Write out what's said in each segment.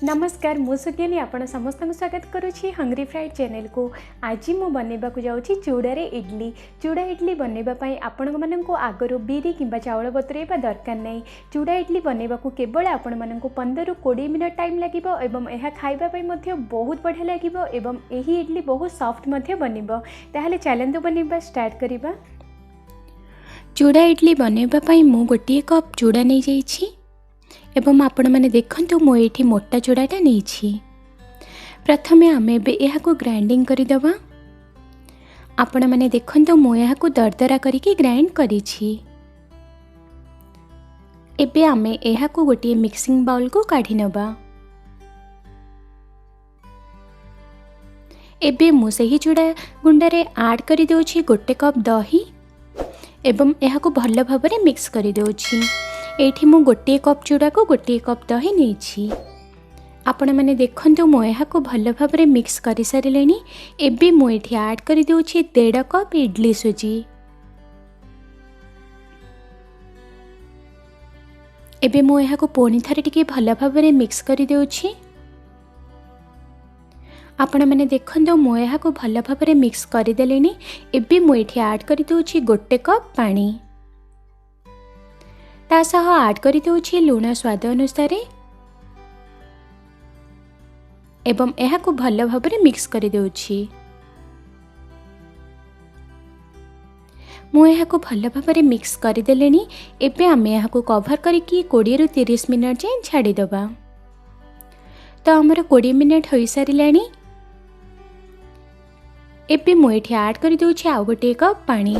नमस्कार मु सुज्ञानी आपण समस्त स्वागत करुँची हंग्री फ्राइड चैनल को। आज मु बनइबा को जाउची चूड़ा रे इडली। चूड़ा इडली बनइबा पई आपण माननकु आगरो बिरी किंबा चावल बतुरेबा दरकार नै। चूड़ा इडली बनइबा को केवल आपण माननकु 15 रु 20 मिनट टाइम लागिबो एवं एहा खाइबा पई मध्ये बहुत बढ़िया लागिबो एवं एही इडली बहुत सॉफ्ट मध्ये बनिबो। ताहाले चैलेंज बनइबा स्टार्ट करिबा। चूड़ा इडली बनइबा पई मु गोटे कप चूड़ा नै जाइछि एवं आपण मैंने देखु मु ये मोटा चूड़ाटा नहीं। प्रथमे आम ए ग्राइंडिंग करदे। आपण मैंने देखु मु दरदरा करके ग्राइंड करी। एबे आमे एहाकु गोटे मिक्सिंग बाउल को काढ़ी नबा। एबे मु सही चूड़ा गुंडारे ऐड करी देउछि गोटे कप दही एवं एहाकु भल भाबरे मिक्स करी देउछि। एठी मु गोटे कप चूड़ा को गोटे कप दही नहीं। आपण मैंने देखु मु एहाकु भल भाबरे मिक्स कर सारे। एबे मु एठी ऐड कर देउछि 1.5 कप इडली सुजी। एबे मु एहाकु पुणी थरे टिके भल भाबरे मिक्स कर देउछि। आपण मैंने देखु मु एहाकु भल भाबरे मिक्स कर देलेनी। एबे मु एठी ऐड कर देउछि गोटे कप पानी। ता सह ऐड करि देउछि लूण स्वाद अनुसार एवं एहाकु भल भाबरे मिक्स करि देउछि। मु एहाकु भल भाबरे मिक्स करि देलेनी। एबे आमे एहाकु कवर करिकि 20 रु 30 मिनिट जाय छाडी दबा। तो हमर 20 मिनिट होई सारिलानी। एबे मु एठी ऐड करि देउछि आ गोटे कप पानी।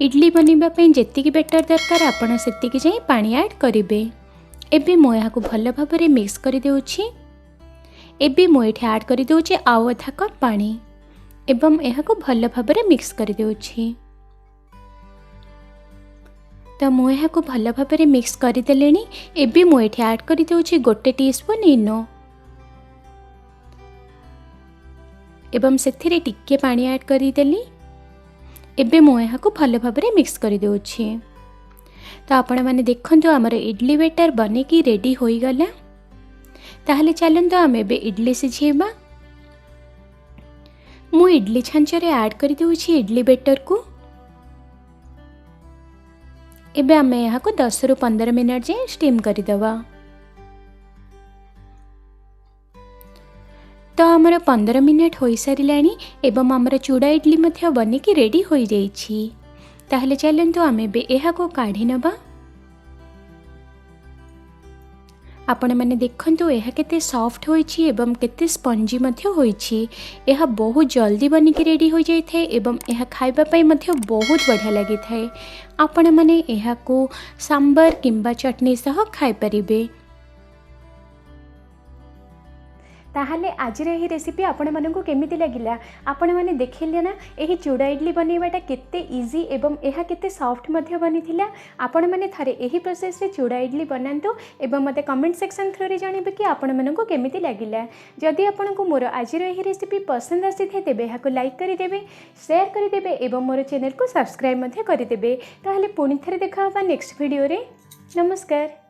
इडली बनइबा पई जेतिकी बेटर दरकार आपण सेतिकी जाई पानी ऐड करिवे। एबे मु एहाकु भल भाबरे मिक्स करि देउछि। एबे मु एठी ऐड करि देउछि आउ आधा कप पानी एवं एहाकु भल भाबरे मिक्स करि देउछि। तो मु एहाकु भल भाबरे मिक्स करि देलेनी। एबे मु एठी ऐड करि देउछि गोटे टीस्पून इनो एवं सेथिरे टिके पानी ऐड करि देली। एबे मु एहाकु भल भाबरे मिक्स करि देउछि। तो आपण माने देखंतु हमर इडली बैटर बनेकी रेडी होई गला। ताहले चलंतु आमे एबे इडली सिझेबा। मु इडली छांचरे ऐड करि देउछि इडली बैटर को। एबे आमे एहाकु 10 रु 15 मिनिट जे स्टीम करि दबा। तो आमर 15 मिनिट हो सारे एवं आमर चूड़ा इडली मध्य बनिकी रेडी हो जाइछि। ताहले चलंतु आमे बे एहाको काढ़ी नबा। आपण माने देखंतु एहा केते सॉफ्ट होइछि एवं केते स्पंजी मध्य होइछि। एहा बहुत जल्दी बनिकी रेडी हो जाइथे एवं एहा खाइबा पई मध्य बहुत बढ़िया लागि थाए। आपण माने एहाको सांबर किंबा चटनी सह खाइ परिबे। ताहले आज यही रेसिपी आपण मानक केमिति लागिला आपण माने देखिले ना। यही चूड़ा इडली बनइबाटा केते इजी एवं एहा केते सॉफ्ट मध्य बनिथिला। आपण माने थारे यही प्रोसेस रे चूड़ा इडली बनांतु एवं मते कमेंट सेक्शन थ्रू रे जानिबे कि आपण मानक केमिति लागिला। जदि आपण को मोर आज यही रेसिपी पसंद आसी थे तेबे एहा को लाइक करि देबे, शेयर करि देबे एवं मोर चैनल को सब्सक्राइब मध्य करि देबे। ताहले पुणी थरे देखा होबा नेक्स्ट वीडियो रे। नमस्कार।